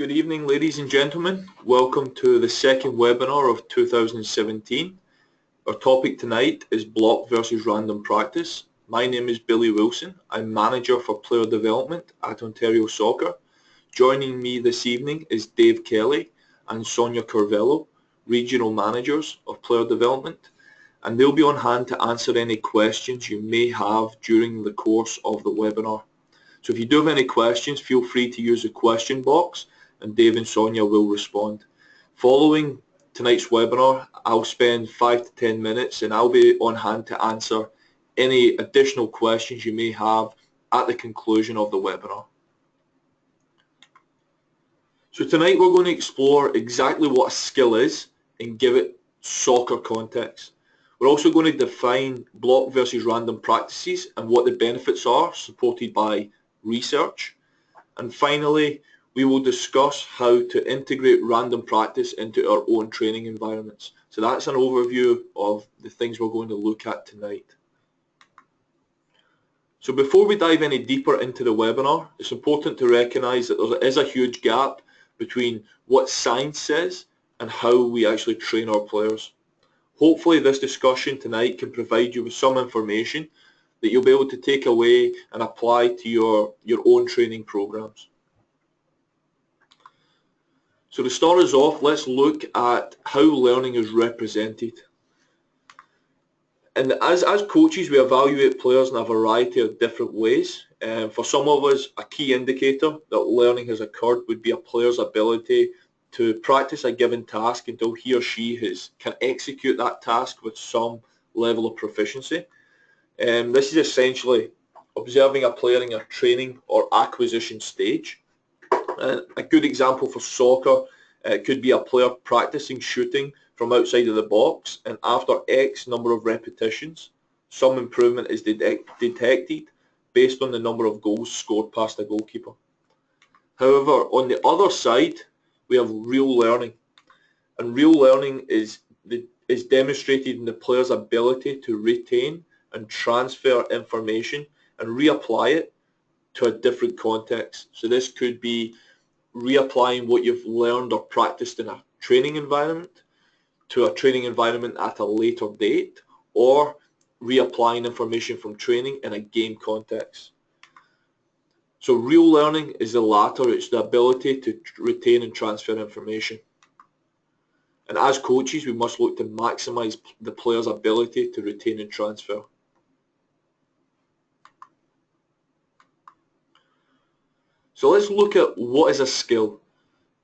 Good evening, ladies and gentlemen. Welcome to the second webinar of 2017. Our topic tonight is block versus random practice. My name is Billy Wilson. I'm Manager for Player Development at Ontario Soccer. Joining me this evening is Dave Kelly and Sonia Corvello, Regional Managers of Player Development, and they'll be on hand to answer any questions you may have during the course of the webinar. So if you do have any questions, feel free to use the question box and Dave and Sonia will respond. Following tonight's webinar, I'll spend 5 to 10 minutes and I'll be on hand to answer any additional questions you may have at the conclusion of the webinar. So tonight we're going to explore exactly what a skill is and give it soccer context. We're also going to define block versus random practices and what the benefits are, supported by research. And finally, we will discuss how to integrate random practice into our own training environments. So that's an overview of the things we're going to look at tonight. So before we dive any deeper into the webinar, it's important to recognize that there is a huge gap between what science says and how we actually train our players. Hopefully this discussion tonight can provide you with some information that you'll be able to take away and apply to your own training programs. So to start us off, let's look at how learning is represented. And as coaches, we evaluate players in a variety of different ways. For some of us, a key indicator that learning has occurred would be a player's ability to practice a given task until he or she can execute that task with some level of proficiency. This is essentially observing a player in a training or acquisition stage. A good example for soccer could be a player practicing shooting from outside of the box, and after X number of repetitions, some improvement is detected based on the number of goals scored past the goalkeeper. However, on the other side, we have real learning, and real learning is demonstrated in the player's ability to retain and transfer information and reapply it to a different context. So this could be reapplying what you've learned or practiced in a training environment to a training environment at a later date, or reapplying information from training in a game context. So real learning is the latter. It's the ability to retain and transfer information. And as coaches, we must look to maximize the player's ability to retain and transfer. So let's look at what is a skill,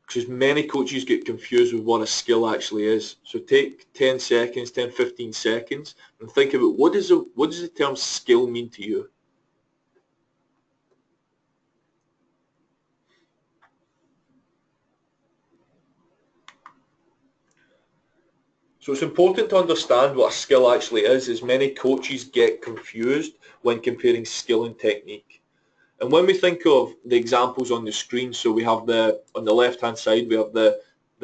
because many coaches get confused with what a skill actually is. So take 10 seconds, 10, 15 seconds and think about what does the term skill mean to you? So it's important to understand what a skill actually is, as many coaches get confused when comparing skill and technique. And when we think of the examples on the screen, so we have on the left-hand side, we have the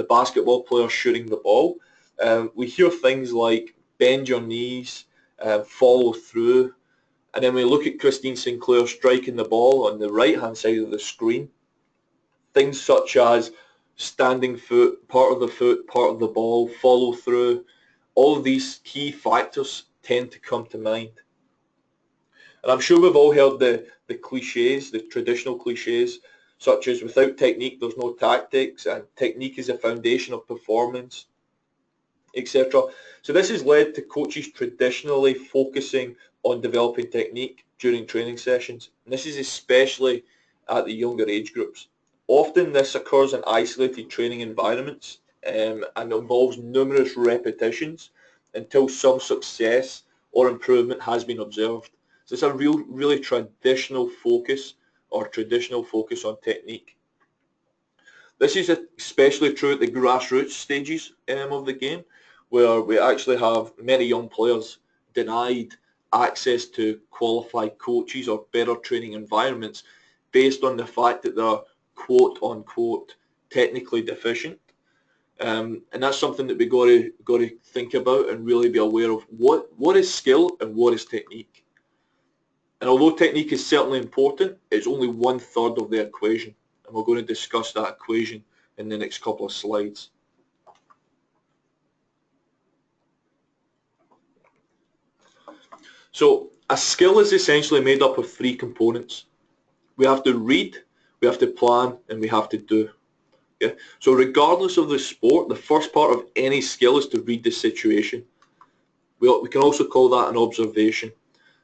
basketball player shooting the ball. We hear things like bend your knees, follow through, and then we look at Christine Sinclair striking the ball on the right-hand side of the screen. Things such as standing foot, part of the ball, follow through, all of these key factors tend to come to mind. And I'm sure we've all heard the cliches, the traditional cliches, such as without technique there's no tactics, and technique is the foundation of performance, etc. So this has led to coaches traditionally focusing on developing technique during training sessions. And this is especially at the younger age groups. Often this occurs in isolated training environments and involves numerous repetitions until some success or improvement has been observed. So it's a really traditional focus on technique. This is especially true at the grassroots stages of the game, where we actually have many young players denied access to qualified coaches or better training environments based on the fact that they're quote-unquote technically deficient. And that's something that we got to think about and really be aware of. What is skill and what is technique? And although technique is certainly important, it's only 1/3 of the equation. and we're going to discuss that equation in the next couple of slides. So a skill is essentially made up of three components. We have to read, we have to plan, and we have to do. Okay? So regardless of the sport, the first part of any skill is to read the situation. We can also call that an observation.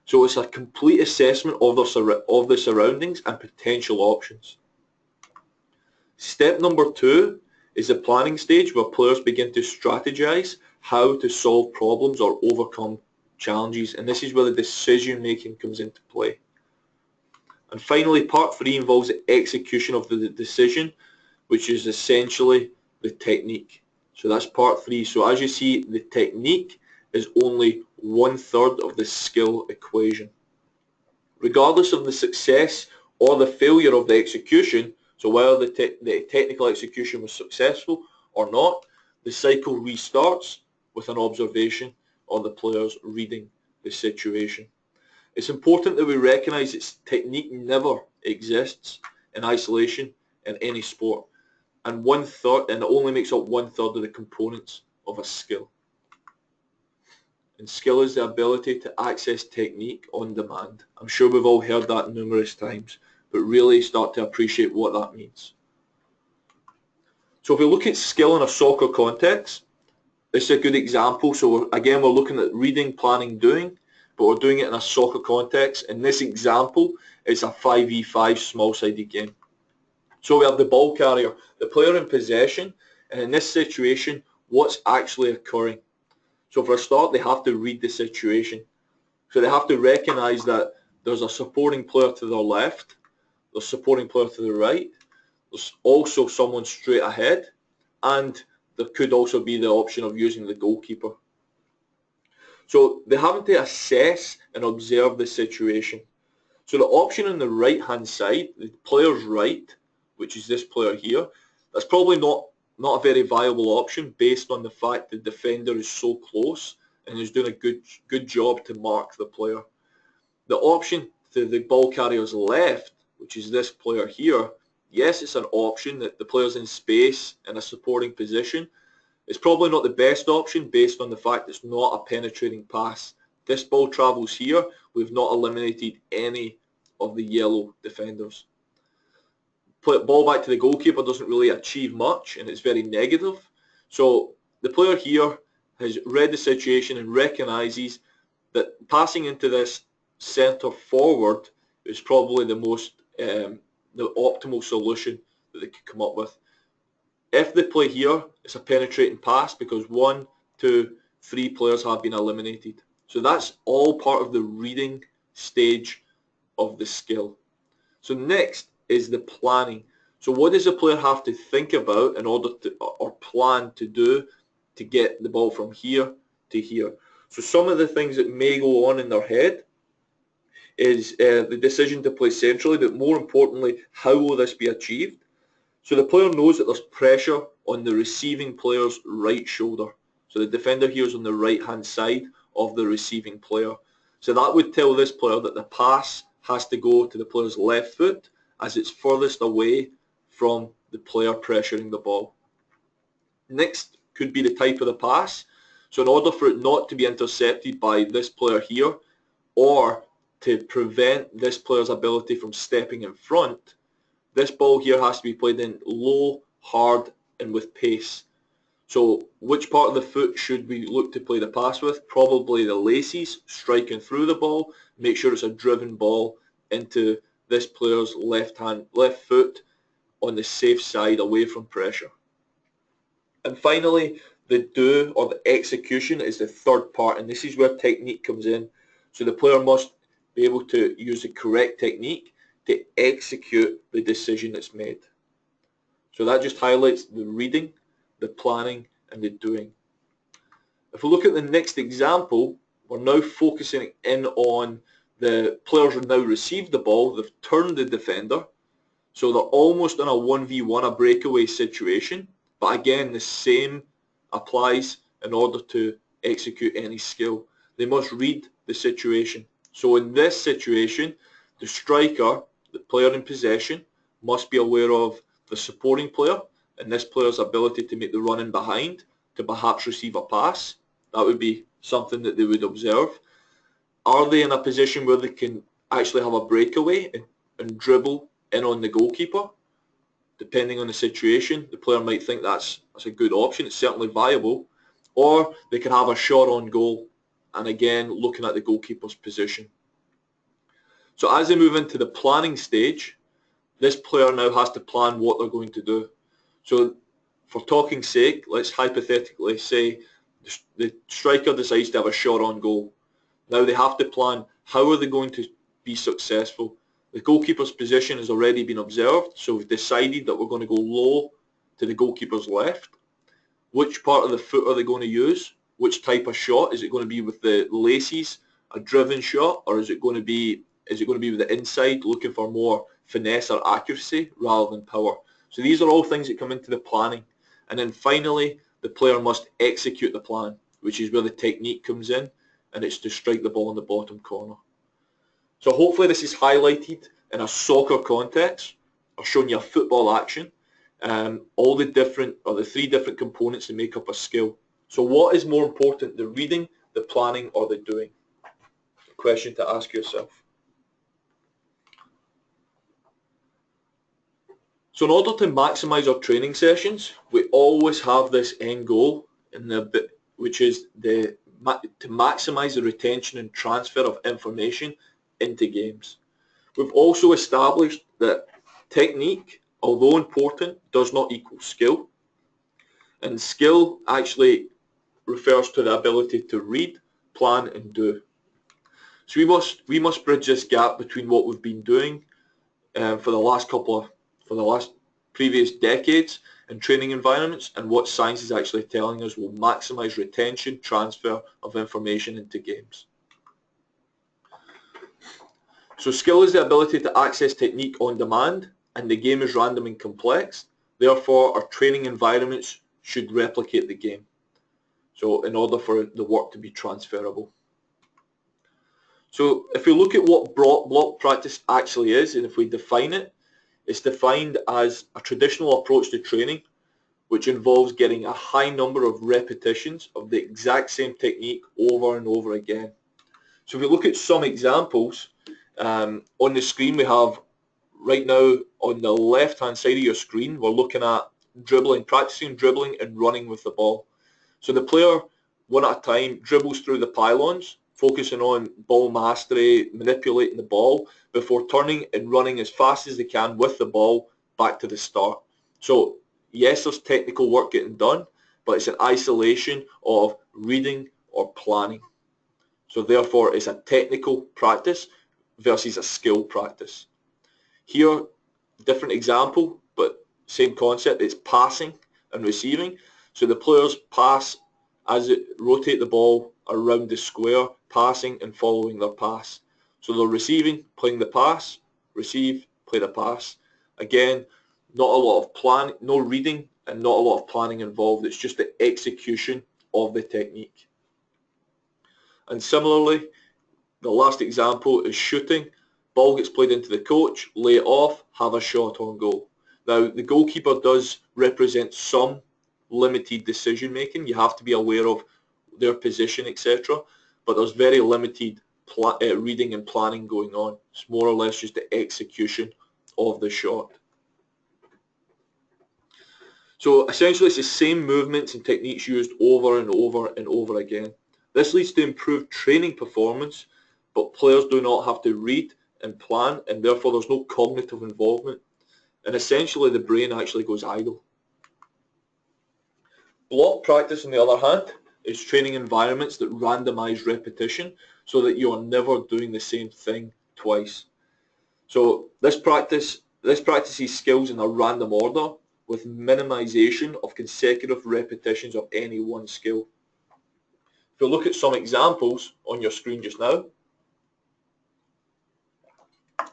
So it's a complete assessment of the surroundings and potential options. Step number 2 is the planning stage, where players begin to strategize how to solve problems or overcome challenges, and this is where the decision making comes into play. And finally, part 3 involves the execution of the decision, which is essentially the technique. So that's part 3. So as you see, the technique is only 1/3 of the skill equation. Regardless of the success or the failure of the execution, so whether the technical execution was successful or not, the cycle restarts with an observation or the players reading the situation. It's important that we recognize that technique never exists in isolation in any sport, and it only makes up 1/3 of the components of a skill. And skill is the ability to access technique on demand. I'm sure we've all heard that numerous times, but really start to appreciate what that means. So if we look at skill in a soccer context, this is a good example. So we're looking at reading, planning, doing, but we're doing it in a soccer context. In this example, it's a 5v5 small-sided game. So we have the ball carrier, the player in possession, and in this situation, what's actually occurring? So for a start, they have to read the situation. So they have to recognize that there's a supporting player to their left, there's a supporting player to the right, there's also someone straight ahead, and there could also be the option of using the goalkeeper. So they're having to assess and observe the situation. So the option on the right-hand side, the player's right, which is this player here, that's probably not a very viable option based on the fact the defender is so close and is doing a good job to mark the player. The option to the ball carrier's left, which is this player here, yes, it's an option that the player's in space in a supporting position. It's probably not the best option based on the fact it's not a penetrating pass. This ball travels here. We've not eliminated any of the yellow defenders. Ball back to the goalkeeper doesn't really achieve much, and it's very negative. So the player here has read the situation and recognises that passing into this centre forward is probably the optimal solution that they could come up with. If they play here, it's a penetrating pass because 1, 2, 3 players have been eliminated. So that's all part of the reading stage of the skill. So next is the planning. So what does the player have to think about in order to, or plan to do to get the ball from here to here? So some of the things that may go on in their head is the decision to play centrally, but more importantly, how will this be achieved? So the player knows that there's pressure on the receiving player's right shoulder. So the defender here is on the right-hand side of the receiving player. So that would tell this player that the pass has to go to the player's left foot as it's furthest away from the player pressuring the ball. Next could be the type of the pass. So in order for it not to be intercepted by this player here, or to prevent this player's ability from stepping in front, this ball here has to be played in low, hard, and with pace. So which part of the foot should we look to play the pass with? Probably the laces, striking through the ball. Make sure it's a driven ball into this player's left foot on the safe side away from pressure. And finally, the do or the execution is the third part, and this is where technique comes in. So the player must be able to use the correct technique to execute the decision that's made. So that just highlights the reading, the planning, and the doing. If we look at the next example, we're now focusing in on the players have now received the ball, they've turned the defender, so they're almost in a 1v1, a breakaway situation, but again, the same applies in order to execute any skill. They must read the situation. So in this situation, the striker, the player in possession, must be aware of the supporting player and this player's ability to make the run in behind to perhaps receive a pass. That would be something that they would observe. Are they in a position where they can actually have a breakaway and dribble in on the goalkeeper? Depending on the situation, the player might think that's a good option. It's certainly viable. Or they can have a shot on goal, and again, looking at the goalkeeper's position. So as they move into the planning stage, this player now has to plan what they're going to do. So for talking's sake, let's hypothetically say the striker decides to have a shot on goal. Now they have to plan how are they going to be successful. The goalkeeper's position has already been observed, so we've decided that we're going to go low to the goalkeeper's left. Which part of the foot are they going to use? Which type of shot? Is it going to be with the laces, a driven shot, or is it going to be with the inside, looking for more finesse or accuracy rather than power? So these are all things that come into the planning. And then finally, the player must execute the plan, which is where the technique comes in, and it's to strike the ball in the bottom corner. So hopefully this is highlighted in a soccer context, or showing you a football action, all the three different components that make up a skill. So what is more important, the reading, the planning, or the doing? Question to ask yourself. So in order to maximize our training sessions, we always have this end goal, which is to maximize the retention and transfer of information into games. We've also established that technique, although important, does not equal skill. And skill actually refers to the ability to read, plan, and do. So we must bridge this gap between what we've been doing for the last previous decades in training environments and what science is actually telling us will maximize retention, transfer of information into games. So skill is the ability to access technique on demand, and the game is random and complex. Therefore, our training environments should replicate the game. So in order for the work to be transferable. So if we look at what block practice actually is, and if we define it, it's defined as a traditional approach to training, which involves getting a high number of repetitions of the exact same technique over and over again. So if we look at some examples, on the screen we have right now on the left-hand side of your screen, we're looking at dribbling, practicing dribbling and running with the ball. So the player, one at a time, dribbles through the pylons, focusing on ball mastery, manipulating the ball before turning and running as fast as they can with the ball back to the start. So yes, there's technical work getting done, but it's an isolation of reading or planning. So therefore, it's a technical practice versus a skill practice. Here, different example, but same concept. It's passing and receiving. So the players pass as it rotate the ball around the square, passing and following their pass. So they're receiving, playing the pass, receive, play the pass. Again, not a lot of no reading and not a lot of planning involved. It's just the execution of the technique. And similarly, the last example is shooting. Ball gets played into the coach, lay it off, have a shot on goal. Now, the goalkeeper does represent some limited decision making. You have to be aware of their position, etc. But there's very limited reading and planning going on. It's more or less just the execution of the shot. So essentially it's the same movements and techniques used over and over and over again. This leads to improved training performance, but players do not have to read and plan, and therefore there's no cognitive involvement. And essentially the brain actually goes idle. Block practice, on the other hand, is training environments that randomize repetition so that you are never doing the same thing twice. So this practices skills in a random order with minimization of consecutive repetitions of any one skill. If you look at some examples on your screen just now,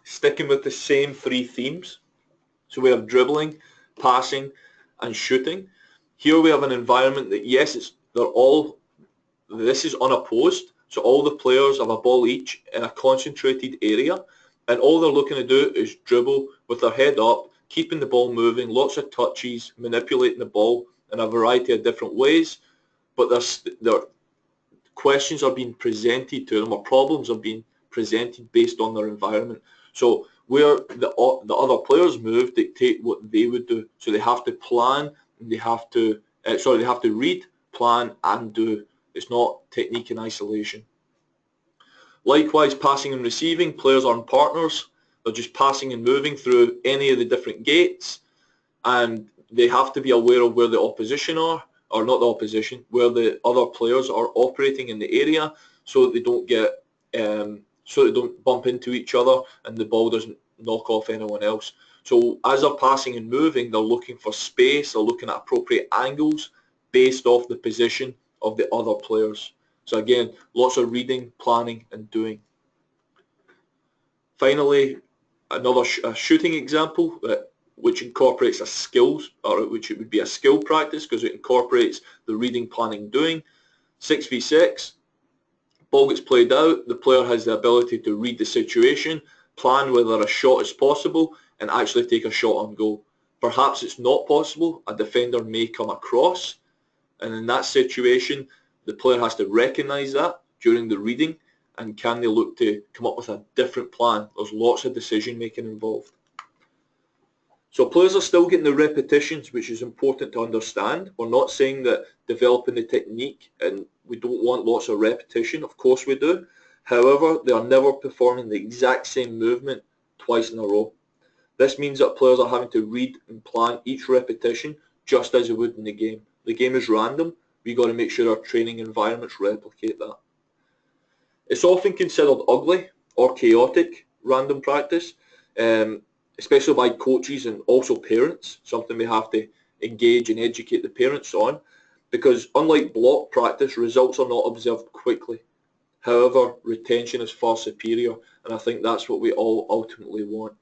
sticking with the same three themes. So we have dribbling, passing, and shooting. Here we have an environment that, yes, this is unopposed, so all the players have a ball each in a concentrated area, and all they're looking to do is dribble with their head up keeping the ball moving, lots of touches, manipulating the ball in a variety of different ways, but their questions are being presented to them, or problems are being presented based on their environment. So where the other players move dictate what they would do. So they have to plan, and they have to read, plan, and do. It's not technique in isolation. Likewise, passing and receiving, players aren't partners. They're just passing and moving through any of the different gates, and they have to be aware of where the opposition are, or not the opposition, where the other players are operating in the area, so that they don't get, so they don't bump into each other and the ball doesn't knock off anyone else. So as they're passing and moving, they're looking for space, they're looking at appropriate angles based off the position of the other players. So again, lots of reading, planning, and doing. Finally, another shooting example which incorporates a skills, or which it would be a skill practice because it incorporates the reading, planning, doing. 6v6, ball gets played out, the player has the ability to read the situation, plan whether a shot is possible, and actually take a shot on goal. Perhaps it's not possible, a defender may come across, and in that situation, the player has to recognise that during the reading, and can they look to come up with a different plan? There's lots of decision making involved. So players are still getting the repetitions, which is important to understand. We're not saying that developing the technique and we don't want lots of repetition. Of course we do. However, they are never performing the exact same movement twice in a row. This means that players are having to read and plan each repetition just as they would in the game. The game is random. We've got to make sure our training environments replicate that. It's often considered ugly or chaotic, random practice, especially by coaches and also parents, something we have to engage and educate the parents on, because unlike block practice, results are not observed quickly. However, retention is far superior, and I think that's what we all ultimately want.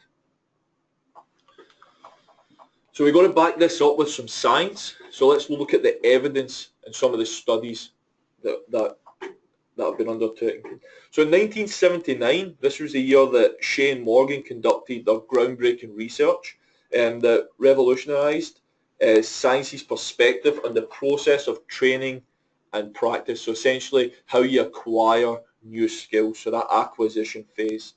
So we've got to back this up with some science. So let's look at the evidence and some of the studies that have been undertaken. So in 1979, this was the year that Shea and Morgan conducted their groundbreaking research that revolutionized science's perspective on the process of training and practice. So essentially how you acquire new skills, so that acquisition phase.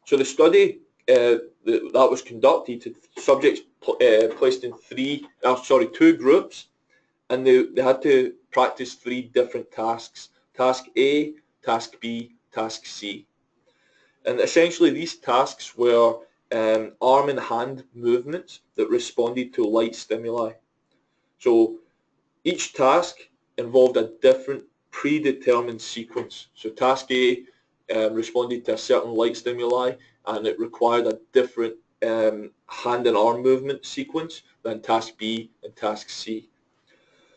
So the study that was conducted, subjects placed in two groups, and they had to practice 3 different tasks. Task A, Task B, Task C. And essentially these tasks were arm and hand movements that responded to light stimuli. So each task involved a different predetermined sequence. So Task A responded to a certain light stimuli, and it required a different hand and arm movement sequence than Task B and Task C.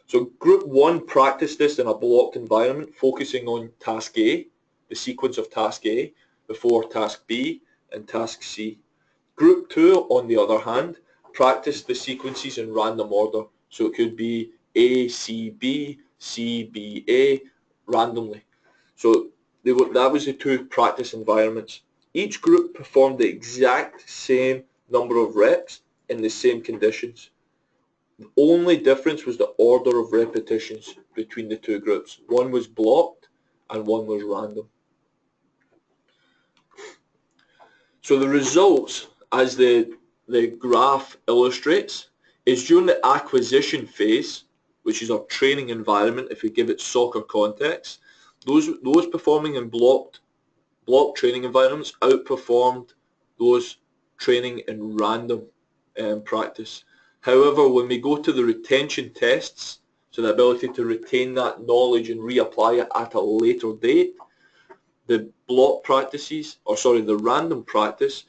So Group 1 practiced this in a blocked environment, focusing on Task A, the sequence of Task A, before Task B and Task C. Group 2, on the other hand, practiced the sequences in random order. So it could be A, C, B, C, B, A, randomly. So that was the 2 practice environments. Each group performed the exact same number of reps in the same conditions. The only difference was the order of repetitions between the 2 groups. One was blocked and one was random. So the results, as the graph illustrates, is during the acquisition phase, which is our training environment, if we give it soccer context, those performing in block training environments outperformed those training in random practice. However, when we go to the retention tests, so the ability to retain that knowledge and reapply it at a later date, the random practice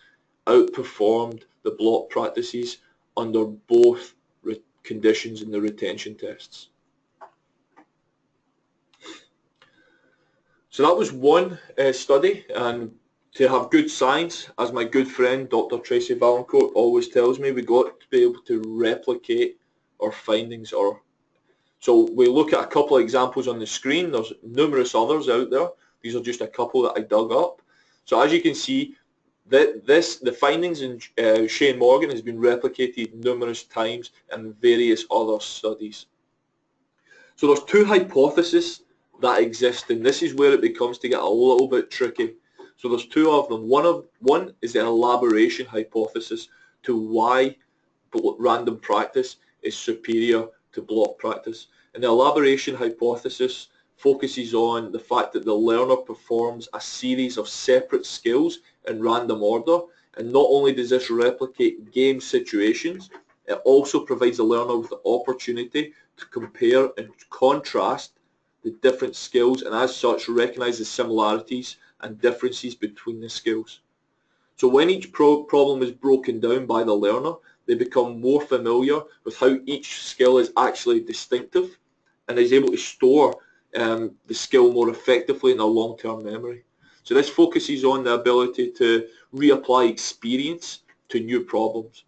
outperformed the block practices under both conditions in the retention tests. So that was one study, and to have good science, as my good friend Dr. Tracy Valancourt always tells me, we got to be able to replicate our findings. So we look at a couple of examples on the screen. There's numerous others out there. These are just a couple that I dug up. So as you can see, The findings in Shane Morgan has been replicated numerous times in various other studies. So there's two hypotheses that exist, and this is where it becomes to get a little bit tricky. So there's two of them. One is the elaboration hypothesis to why random practice is superior to block practice. And the elaboration hypothesis focuses on the fact that the learner performs a series of separate skills in random order, and not only does this replicate game situations, it also provides the learner with the opportunity to compare and contrast the different skills, and as such recognise the similarities and differences between the skills. So when each problem is broken down by the learner, they become more familiar with how each skill is actually distinctive and is able to store the skill more effectively in their long-term memory. So this focuses on the ability to reapply experience to new problems.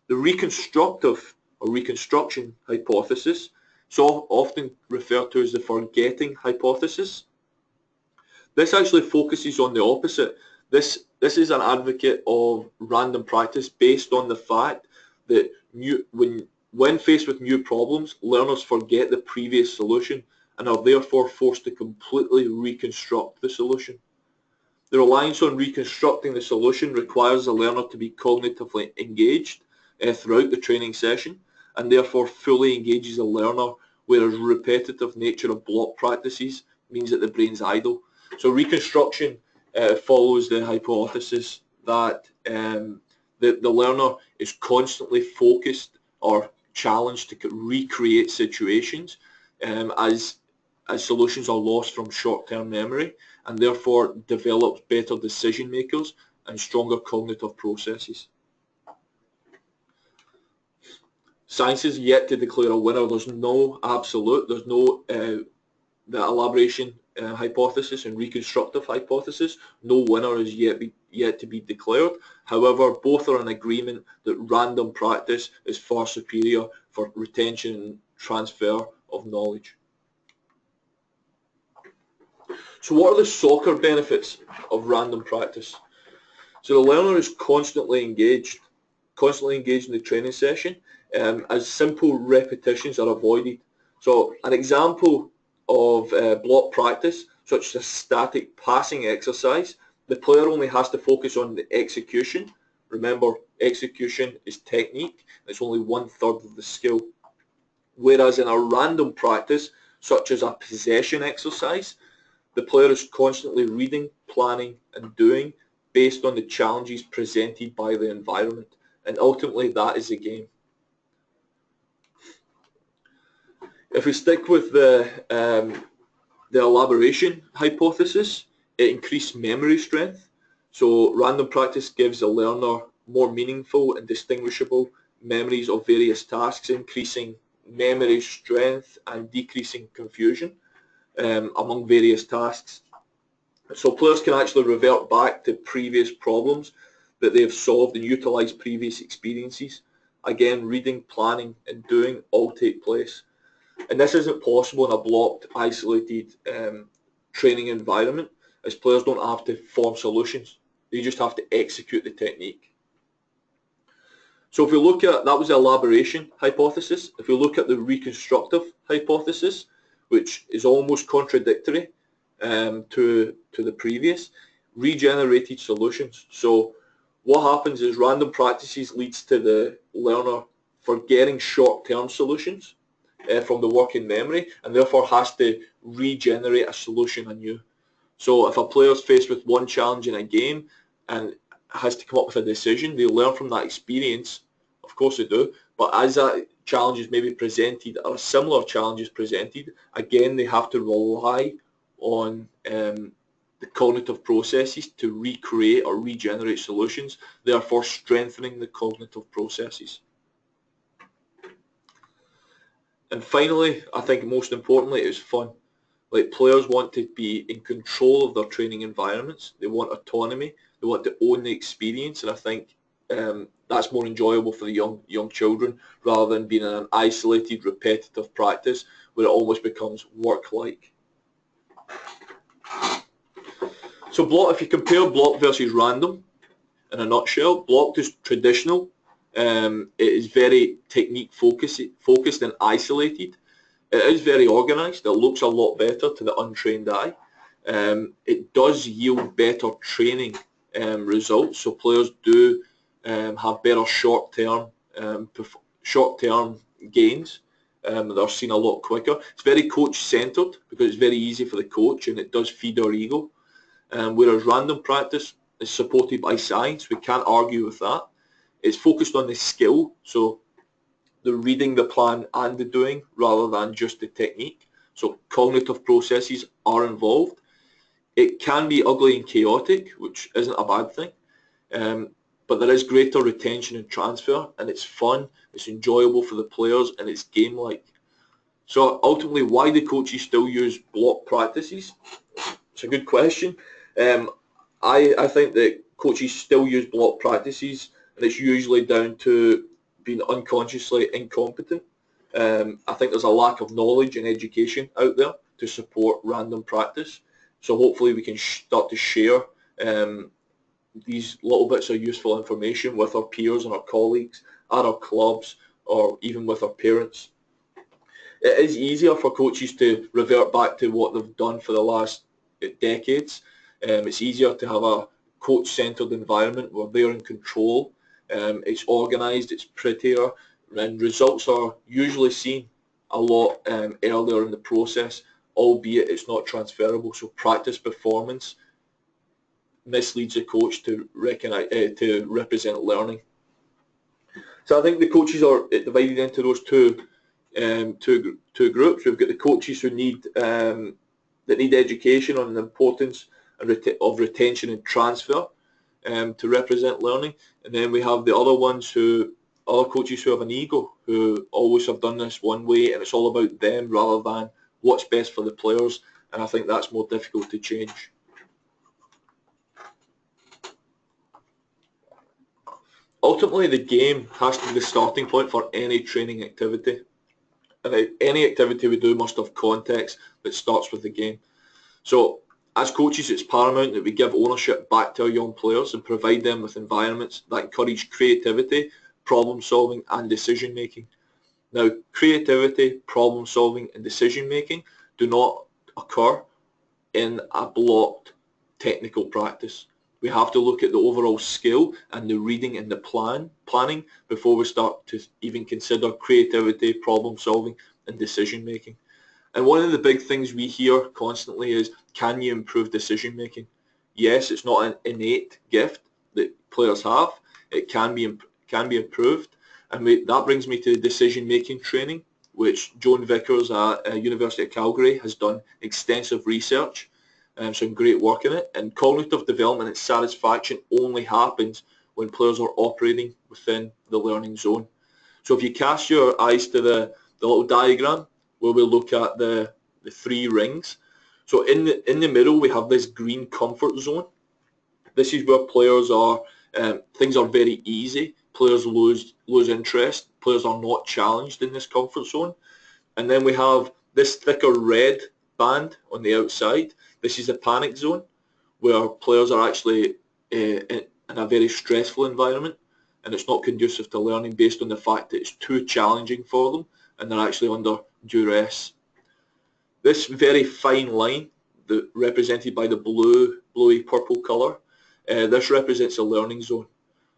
The reconstructive or reconstruction hypothesis, so often referred to as the forgetting hypothesis, this actually focuses on the opposite. This is an advocate of random practice based on the fact that when faced with new problems, learners forget the previous solution and are therefore forced to completely reconstruct the solution. The reliance on reconstructing the solution requires the learner to be cognitively engaged throughout the training session, and therefore fully engages the learner, whereas repetitive nature of block practices means that the brain's idle. So reconstruction follows the hypothesis that the learner is constantly focused or challenged to recreate situations as solutions are lost from short-term memory, and therefore develops better decision makers and stronger cognitive processes. Science is yet to declare a winner. There's no absolute, there's no the elaboration hypothesis and reconstructive hypothesis. No winner is yet to be declared. However, both are in agreement that random practice is far superior for retention and transfer of knowledge. So what are the soccer benefits of random practice? So the learner is constantly engaged in the training session as simple repetitions are avoided. So an example of block practice, such as a static passing exercise, the player only has to focus on the execution. Remember, execution is technique, it's only 1/3 of the skill. Whereas in a random practice, such as a possession exercise, the player is constantly reading, planning and doing based on the challenges presented by the environment, and ultimately that is the game. If we stick with the elaboration hypothesis, it increased memory strength. So random practice gives the learner more meaningful and distinguishable memories of various tasks, increasing memory strength and decreasing confusion among various tasks. So players can actually revert back to previous problems that they have solved and utilize previous experiences. Again, reading, planning and doing all take place. And this isn't possible in a blocked, isolated training environment, as players don't have to form solutions. They just have to execute the technique. So if we look at, that was the elaboration hypothesis. If we look at the reconstructive hypothesis, which is almost contradictory to the previous, regenerated solutions. So what happens is random practices leads to the learner forgetting short-term solutions from the working memory, and therefore has to regenerate a solution anew. So if a player is faced with one challenge in a game and has to come up with a decision, they learn from that experience, of course they do, but as that challenge is maybe presented or a similar challenge is presented, again they have to rely on the cognitive processes to recreate or regenerate solutions, therefore strengthening the cognitive processes. And finally, I think most importantly, is fun. Like, players want to be in control of their training environments. They want autonomy. They want to own the experience, and I think that's more enjoyable for the young children rather than being in an isolated, repetitive practice where it almost becomes work-like. So if you compare block versus random, in a nutshell. Blocked is traditional. It is very technique focused and isolated. It is very organised. It looks a lot better to the untrained eye. It does yield better training results, so players do have better short-term gains. They're seen a lot quicker. It's very coach-centred because it's very easy for the coach and it does feed our ego. Whereas random practice is supported by science, we can't argue with that. It's focused on the skill, so the reading the plan and the doing rather than just the technique. So cognitive processes are involved. It can be ugly and chaotic, which isn't a bad thing. But there is greater retention and transfer, and it's fun, it's enjoyable for the players, and it's game-like. So ultimately, why do coaches still use block practices? It's a good question. I think that coaches still use block practices, and it's usually down to being unconsciously incompetent. I think there's a lack of knowledge and education out there to support random practice. So hopefully we can start to share these little bits of useful information with our peers and our colleagues at our clubs or even with our parents. It is easier for coaches to revert back to what they've done for the last decades. It's easier to have a coach-centred environment where they're in control. It's organised, it's prettier, and results are usually seen a lot earlier in the process, albeit it's not transferable. So practice performance misleads the coach to represent learning. So I think the coaches are divided into those two groups. We've got the coaches who need that need education on the importance of retention and transfer to represent learning, and then we have the other coaches who have an ego, who always have done this one way, and it's all about them rather than what's best for the players. And I think that's more difficult to change. Ultimately, the game has to be the starting point for any training activity. And any activity we do must have context that starts with the game. So as coaches, it's paramount that we give ownership back to our young players and provide them with environments that encourage creativity, problem solving and decision making. Now, creativity, problem solving and decision making do not occur in a blocked technical practice. We have to look at the overall skill and the reading and the planning before we start to even consider creativity, problem solving and decision making. And one of the big things we hear constantly is, can you improve decision making? Yes, it's not an innate gift that players have. It can be improved. And that brings me to the decision making training, which Joan Vickers at University of Calgary has done extensive research. Some great work in it. And cognitive development and satisfaction only happens when players are operating within the learning zone. So if you cast your eyes to the little diagram where we look at the three rings. So in the middle we have this green comfort zone. This is where players are, things are very easy. Players lose interest. Players are not challenged in this comfort zone. And then we have this thicker red band on the outside. This is a panic zone where players are actually in a very stressful environment, and it's not conducive to learning based on the fact that it's too challenging for them and they're actually under duress. This very fine line, represented by the bluey purple colour, this represents a learning zone.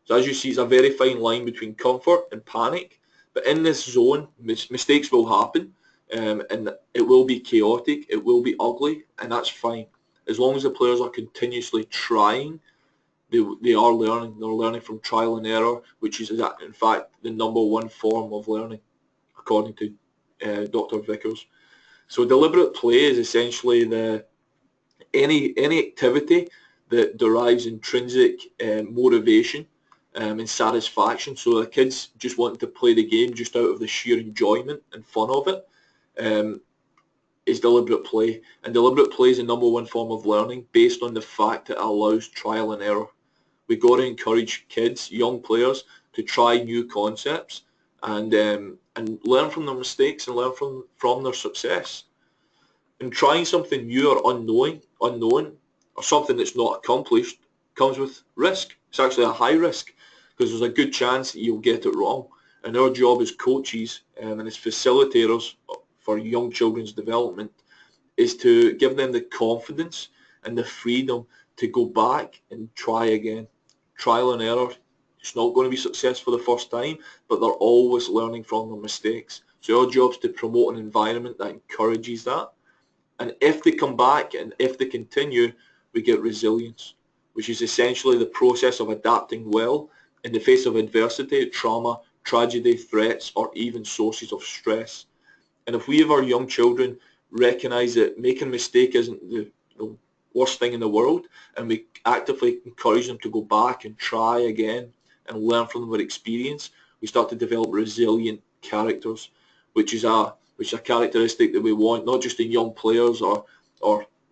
So as you see, it's a very fine line between comfort and panic, but in this zone mistakes will happen. And it will be chaotic, it will be ugly, and that's fine. As long as the players are continuously trying, they are learning. They're learning from trial and error, which is in fact the #1 form of learning, according to Dr. Vickers. So deliberate play is essentially any activity that derives intrinsic motivation and satisfaction. So the kids just want to play the game just out of the sheer enjoyment and fun of it. Is deliberate play, and deliberate play is the #1 form of learning based on the fact that it allows trial and error. We got to encourage kids, young players, to try new concepts and learn from their mistakes and learn from their success. And trying something new or unknown or something that's not accomplished comes with risk. It's actually a high risk because there's a good chance that you'll get it wrong. And our job as coaches and as facilitators for young children's development is to give them the confidence and the freedom to go back and try again. Trial and error. It's not going to be successful the first time, but they're always learning from their mistakes. So our job is to promote an environment that encourages that. And if they come back and if they continue, we get resilience, which is essentially the process of adapting well in the face of adversity, trauma, tragedy, threats, or even sources of stress. And if we have our young children recognize that making a mistake isn't the worst thing in the world, and we actively encourage them to go back and try again and learn from their experience, we start to develop resilient characters, which is a characteristic that we want not just in young players or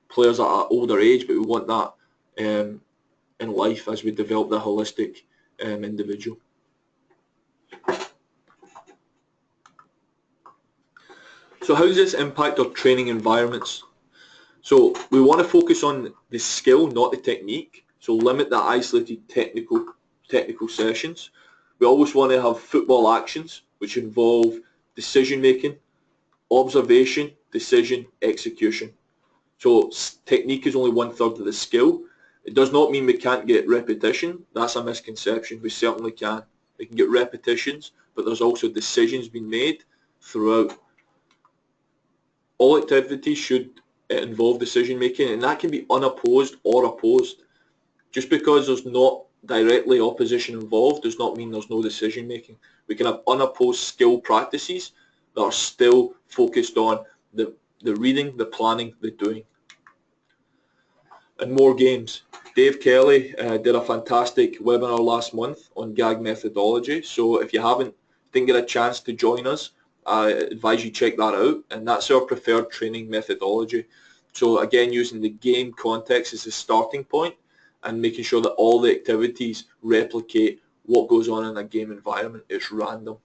players at an older age, but we want that in life as we develop the holistic individual. So how does this impact our training environments? So we want to focus on the skill, not the technique. So limit the isolated technical sessions. We always want to have football actions, which involve decision making, observation, decision, execution. So technique is only 1/3 of the skill. It does not mean we can't get repetition. That's a misconception. We certainly can. We can get repetitions, but there's also decisions being made throughout. All activities should involve decision making, and that can be unopposed or opposed. Just because there's not directly opposition involved does not mean there's no decision making. We can have unopposed skill practices that are still focused on the reading, the planning, the doing. And more games. Dave Kelly did a fantastic webinar last month on GAG methodology. So if you didn't get a chance to join us, I advise you check that out. And that's our preferred training methodology. So again, using the game context as the starting point and making sure that all the activities replicate what goes on in a game environment. It's random.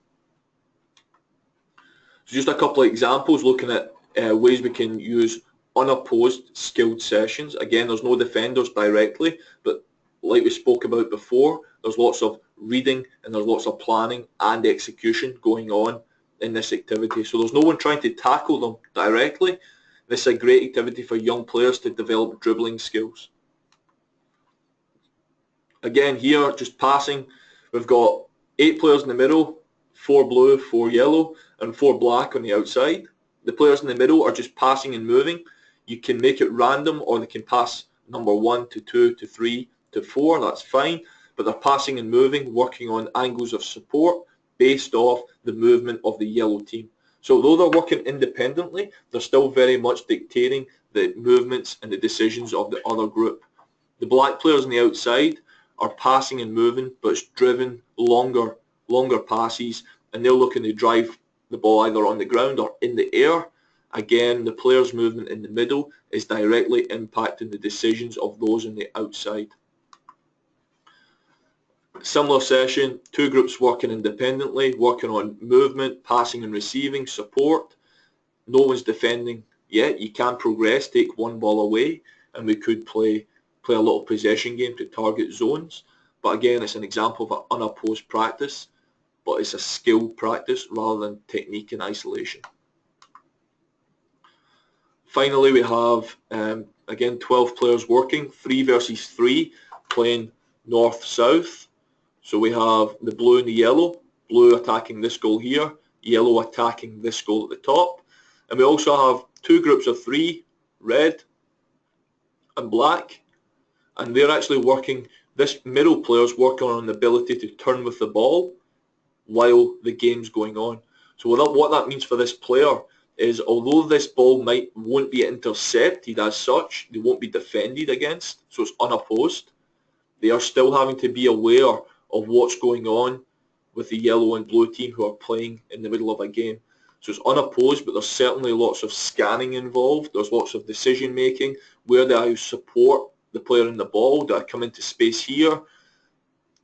So just a couple of examples looking at ways we can use unopposed skilled sessions. Again, there's no defenders directly, but like we spoke about before, there's lots of reading and there's lots of planning and execution going on in this activity. So there's no one trying to tackle them directly. This is a great activity for young players to develop dribbling skills. Again, here, just passing, we've got 8 players in the middle, 4 blue, 4 yellow, and 4 black on the outside. The players in the middle are just passing and moving. You can make it random, or they can pass number 1 to 2 to 3 to 4, that's fine, but they're passing and moving, working on angles of support based off the movement of the yellow team. So although they're working independently, they're still very much dictating the movements and the decisions of the other group. The black players on the outside are passing and moving, but it's driven longer passes, and they're looking to drive the ball either on the ground or in the air. Again, the player's movement in the middle is directly impacting the decisions of those on the outside. Similar session, 2 groups working independently, working on movement, passing and receiving, support. No one's defending yet. You can progress, take 1 ball away, and we could play a little possession game to target zones. But again, it's an example of an unopposed practice, but it's a skill practice rather than technique in isolation. Finally, we have, again, 12 players working, 3 versus 3, playing north-south. So we have the blue and the yellow, blue attacking this goal here, yellow attacking this goal at the top. And we also have 2 groups of 3, red and black, and they're actually working, this middle player's working on the ability to turn with the ball while the game's going on. So what that means for this player is, although this ball won't be intercepted as such, they won't be defended against, so it's unopposed, they are still having to be aware of what's going on with the yellow and blue team who are playing in the middle of a game. So it's unopposed, but there's certainly lots of scanning involved. There's lots of decision making. Where do I support the player in the ball? Do I come into space here?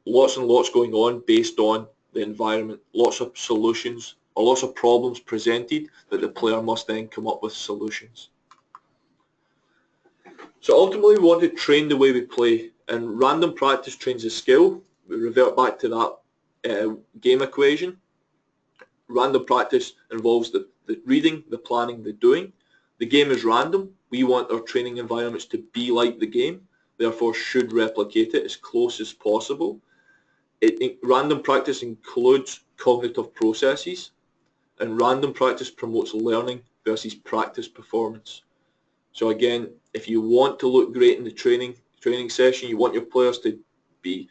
Lots and lots going on based on the environment. Lots of solutions, or lots of problems presented that the player must then come up with solutions. So ultimately we want to train the way we play And random practice trains a skill. We revert back to that game equation. Random practice involves the reading, the planning, the doing. The game is random. We want our training environments to be like the game, therefore should replicate it as close as possible. Random practice includes cognitive processes, and random practice promotes learning versus practice performance. So again, if you want to look great in the training session, you want your players to be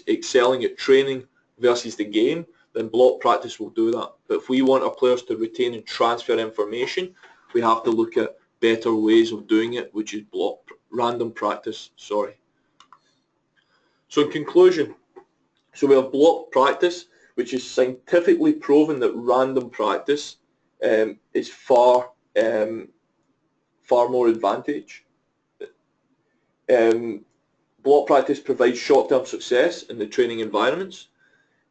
excelling at training versus the game, then block practice will do that. But if we want our players to retain and transfer information, we have to look at better ways of doing it, which is random practice. So in conclusion, so we have block practice, which is scientifically proven that random practice is far more advantage. Block practice provides short-term success in the training environments.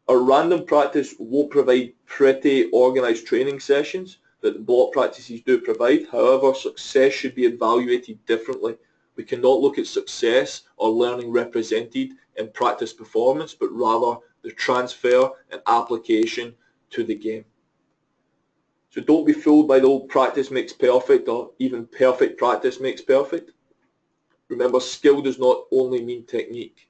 Our random practice won't provide pretty organised training sessions that the block practices do provide. However, success should be evaluated differently. We cannot look at success or learning represented in practice performance, but rather the transfer and application to the game. So don't be fooled by the old practice makes perfect or even perfect practice makes perfect. Remember, skill does not only mean technique.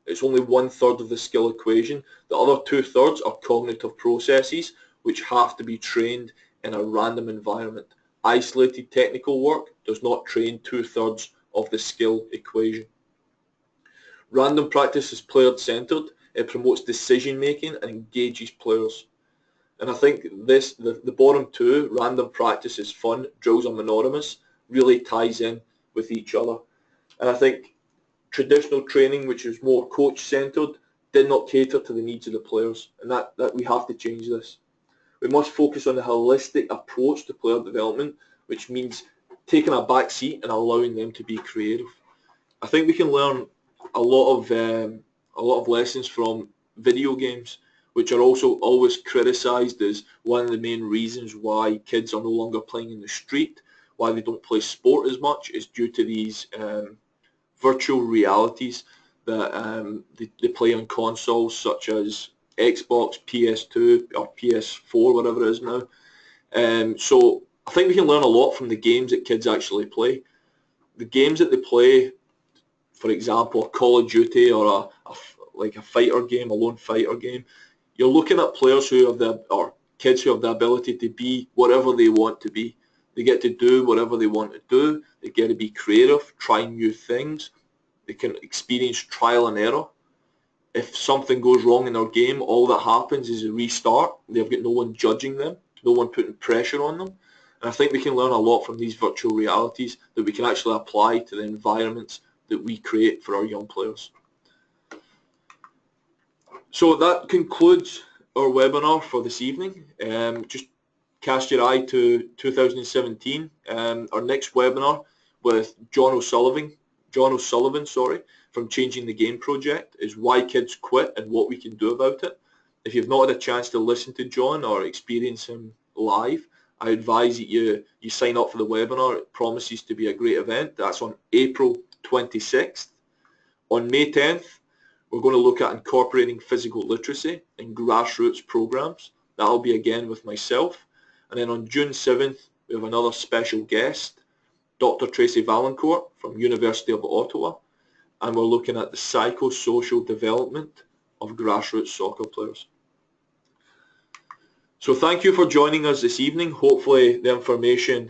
It's only 1/3 of the skill equation. The other 2/3 are cognitive processes which have to be trained in a random environment. Isolated technical work does not train 2/3 of the skill equation. Random practice is player-centered. It promotes decision making and engages players. And I think the bottom two, random practice is fun, drills are monotonous, really ties in with each other. And I think traditional training, which is more coach-centered, did not cater to the needs of the players, and that we have to change this. We must focus on the holistic approach to player development, which means taking a back seat and allowing them to be creative. I think we can learn a lot of lessons from video games, which are also always criticised as one of the main reasons why kids are no longer playing in the street, why they don't play sport as much, is due to these virtual realities that they play on consoles such as Xbox, PS2 or PS4, whatever it is now. So I think we can learn a lot from the games that kids actually play. The games that they play, for example, a Call of Duty or like a fighter game, a lone fighter game, you're looking at players who have or kids who have the ability to be whatever they want to be. They get to do whatever they want to do. They get to be creative, try new things. They can experience trial and error. If something goes wrong in their game, all that happens is a restart. They've got no one judging them, no one putting pressure on them. And I think we can learn a lot from these virtual realities that we can actually apply to the environments that we create for our young players. So that concludes our webinar for this evening. Just cast your eye to 2017, our next webinar with John O'Sullivan, from Changing the Game Project is why kids quit and what we can do about it. If you've not had a chance to listen to John or experience him live, I advise that you sign up for the webinar. It promises to be a great event. That's on April 26th. On May 10th, we're going to look at incorporating physical literacy in grassroots programs. That'll be again with myself. And then on June 7th, we have another special guest, Dr. Tracy Valancourt from University of Ottawa, and we're looking at the psychosocial development of grassroots soccer players. So thank you for joining us this evening. Hopefully the information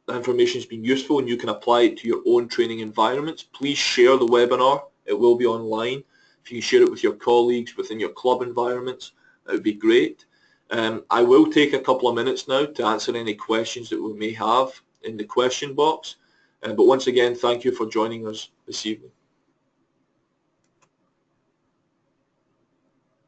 has been useful and you can apply it to your own training environments. Please share the webinar. It will be online. If you can share it with your colleagues within your club environments, that would be great. I will take a couple of minutes now to answer any questions that we may have in the question box. But once again, thank you for joining us this evening.